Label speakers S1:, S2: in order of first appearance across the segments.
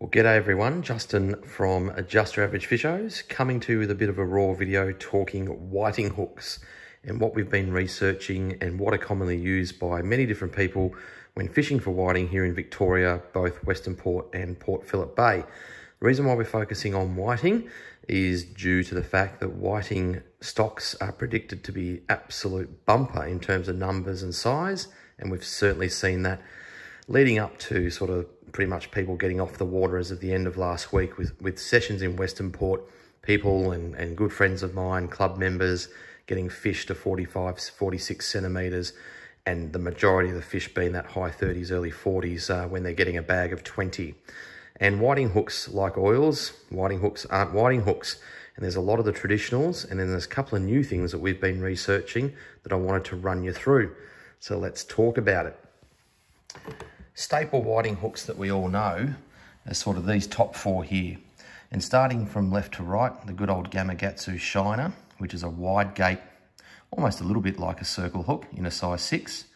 S1: Well, g'day everyone, Justin from Just Your Average Fishos, coming to you with a bit of a raw video talking whiting hooks and what we've been researching and what are commonly used by many different people when fishing for whiting here in Victoria, both Western Port and Port Phillip Bay. The reason why we're focusing on whiting is due to the fact that whiting stocks are predicted to be absolute bumper in terms of numbers and size, and we've certainly seen that leading up to sort of pretty much people getting off the water as of the end of last week with sessions in Western Port, people and good friends of mine, club members, getting fish to 45, 46 centimetres, and the majority of the fish being that high 30s, early 40s when they're getting a bag of 20. And whiting hooks, like oils, whiting hooks aren't whiting hooks. And there's a lot of the traditionals, and then there's a couple of new things that we've been researching that I wanted to run you through. So let's talk about it. Staple whiting hooks that we all know are sort of these top four here. And starting from left to right, the good old Gamakatsu Shiner, which is a wide gate, almost a little bit like a circle hook in a size 6.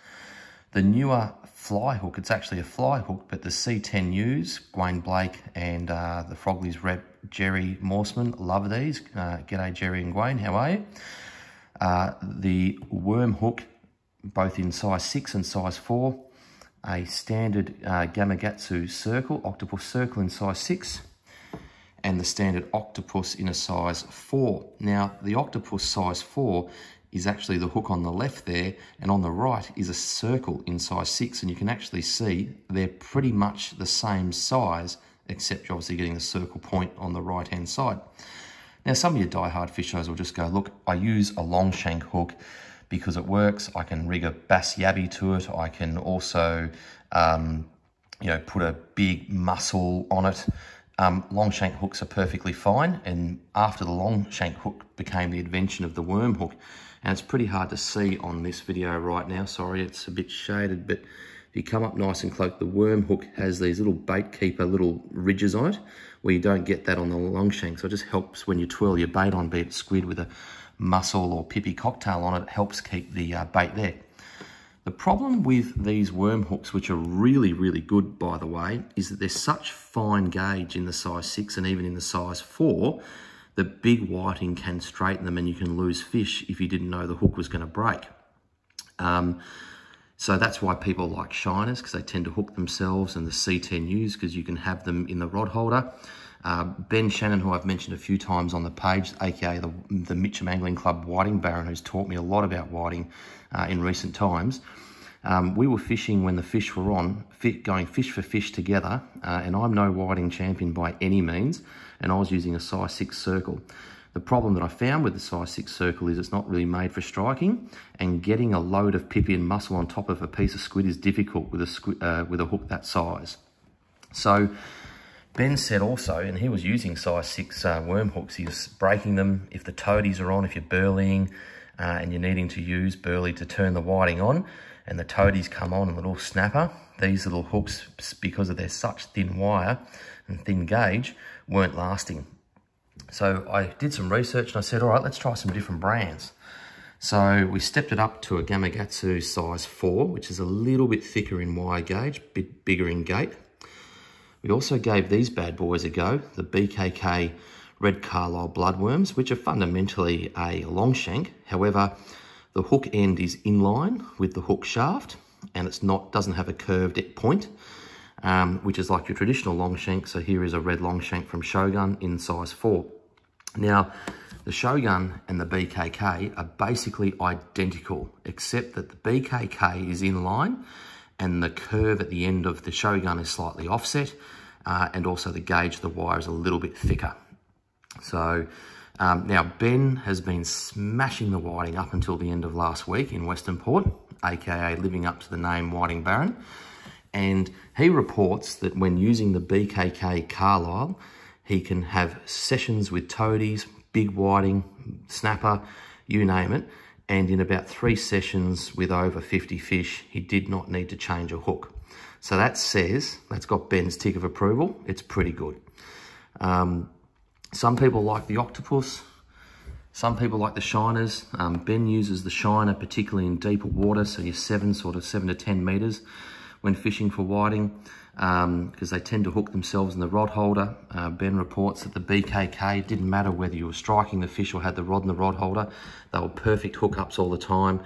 S1: The newer fly hook, it's actually a fly hook, but the C10Us, Gwayne Blake and the Frogley's rep Jerry Morseman, love these. G'day Jerry and Gwayne, how are you? The worm hook, both in size 6 and size 4. A standard Gamakatsu circle, octopus circle in size 6, and the standard octopus in a size 4. Now, the octopus size 4 is actually the hook on the left there, and on the right is a circle in size 6, and you can actually see they're pretty much the same size, except you're obviously getting the circle point on the right-hand side. Now, some of your die-hard fishers will just go, look, I use a long shank hook because it works. I can rig a bass yabby to it. I can also, put a big mussel on it. Long shank hooks are perfectly fine. And after the long shank hook became the invention of the worm hook, and it's pretty hard to see on this video right now. Sorry, it's a bit shaded, but if you come up nice and close, the worm hook has these little bait keeper little ridges on it, where you don't get that on the long shank. So it just helps when you twirl your bait on, be it squid with a mussel or pippy cocktail on it, helps keep the bait there. The problem with these worm hooks, which are really, really good, by the way, is that they're such fine gauge in the size 6 and even in the size 4, that big whiting can straighten them and you can lose fish if you didn't know the hook was going to break. So that's why people like shiners, because they tend to hook themselves, and the C10Us, because you can have them in the rod holder. Ben Shannon, who I've mentioned a few times on the page, aka the Mitcham Angling Club Whiting Baron, who's taught me a lot about whiting in recent times. We were fishing when the fish were on, going fish for fish together, and I'm no whiting champion by any means, and I was using a size 6 circle. The problem that I found with the size 6 circle is it's not really made for striking, and getting a load of pippy and mussel on top of a piece of squid is difficult with a hook that size. So Ben said also, and he was using size 6 worm hooks, he was breaking them if the toadies are on, if you're burleying and you're needing to use burley to turn the whiting on, and the toadies come on, a little snapper, these little hooks, because of their such thin wire and thin gauge, weren't lasting. So I did some research and I said, all right, let's try some different brands. So we stepped it up to a Gamakatsu size 4, which is a little bit thicker in wire gauge, a bit bigger in gate. We also gave these bad boys a go, the BKK Red Carlisle Bloodworms, which are fundamentally a long shank. However, the hook end is in line with the hook shaft, and doesn't have a curved point, which is like your traditional long shank. So here is a red long shank from Shogun in size 4. Now, the Shogun and the BKK are basically identical, except that the BKK is in line and the curve at the end of the Shogun is slightly offset, and also the gauge of the wire is a little bit thicker. So now Ben has been smashing the whiting up until the end of last week in Western Port, aka living up to the name Whiting Baron, and he reports that when using the BKK Carlisle, he can have sessions with toadies, big whiting, snapper, you name it, and in about 3 sessions with over 50 fish, he did not need to change a hook. So that's got Ben's tick of approval. It's pretty good. Some people like the octopus. Some people like the shiners. Ben uses the shiner particularly in deeper water, so your 7 to 10 meters when fishing for whiting. because they tend to hook themselves in the rod holder. Ben reports that the BKK, didn't matter whether you were striking the fish or had the rod in the rod holder, they were perfect hookups all the time.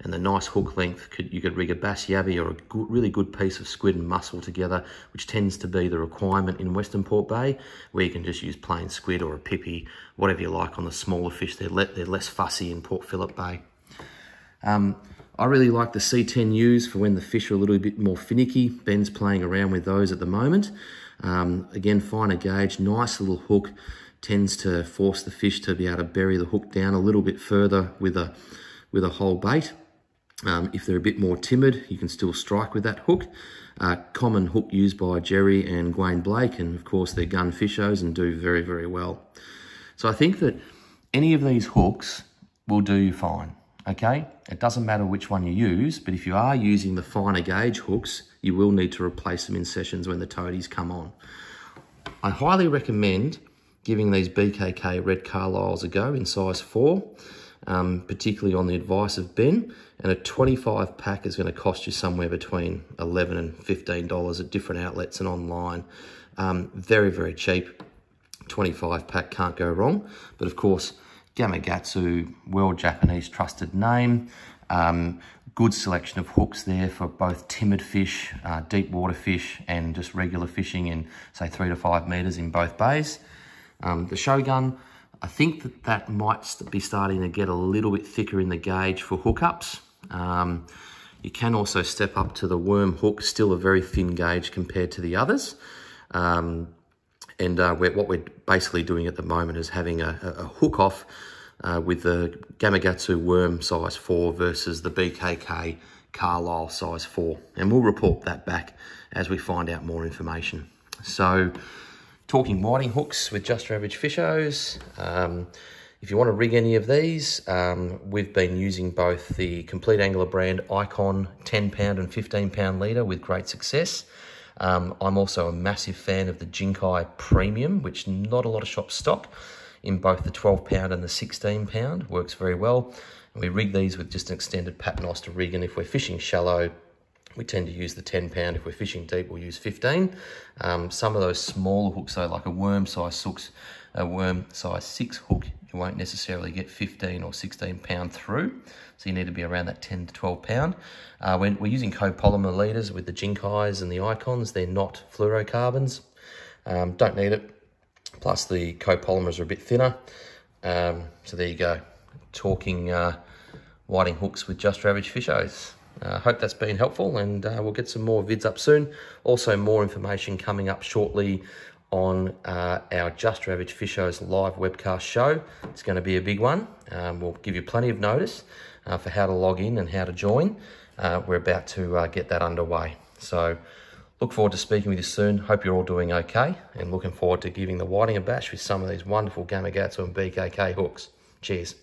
S1: And the nice hook length, you could rig a bass yabby or a really good piece of squid and mussel together, which tends to be the requirement in Western Port Bay, where you can just use plain squid or a pippy, whatever you like on the smaller fish. They're less fussy in Port Phillip Bay. I really like the C10Us for when the fish are a little bit more finicky. Ben's playing around with those at the moment. Again, finer gauge, nice little hook, tends to force the fish to be able to bury the hook down a little bit further with a whole bait. If they're a bit more timid, you can still strike with that hook. Common hook used by Jerry and Gwayne Blake, and of course they're gun fishers and do very, very well. So I think that any of these hooks will do you fine, okay? It doesn't matter which one you use, but if you are using the finer gauge hooks, you will need to replace them in sessions when the toadies come on. I highly recommend giving these BKK Red Carlisles a go in size 4. Particularly on the advice of Ben, and a 25 pack is going to cost you somewhere between $11 and $15 at different outlets and online. Very, very cheap. 25 pack, can't go wrong. But of course, Gamakatsu, world Japanese trusted name. Good selection of hooks there for both timid fish, deep water fish, and just regular fishing in, say, 3 to 5 meters in both bays. The Shogun, I think that might be starting to get a little bit thicker in the gauge for hookups. You can also step up to the worm hook, still a very thin gauge compared to the others. What we're basically doing at the moment is having a hook off with the Gamakatsu worm size 4 versus the BKK Carlisle size 4. And we'll report that back as we find out more information. So, talking whiting hooks with Just Your Average Fishos. If you want to rig any of these, we've been using both the Complete Angler brand Icon 10 pound and 15 pound leader with great success. I'm also a massive fan of the Jinkai Premium, which not a lot of shops stock, in both the 12 pound and the 16 pound. Works very well. And we rig these with just an extended paternoster rig, and if we're fishing shallow, we tend to use the 10 pound. If we're fishing deep, we'll use 15. Some of those smaller hooks, though, like a worm size 6 hook, you won't necessarily get 15 or 16 pound through. So you need to be around that 10 to 12 pound. When we're using copolymer leaders with the Jinkais and the Icons, they're not fluorocarbons. Don't need it. Plus the copolymers are a bit thinner. So there you go. Talking whiting hooks with Just Your Average Fishos. Hope that's been helpful, and we'll get some more vids up soon. Also, more information coming up shortly on our Just Your Average Fishos live webcast show. It's going to be a big one. We'll give you plenty of notice for how to log in and how to join. We're about to get that underway. So look forward to speaking with you soon. Hope you're all doing okay, and looking forward to giving the whiting a bash with some of these wonderful Gamakatsu and BKK hooks. Cheers.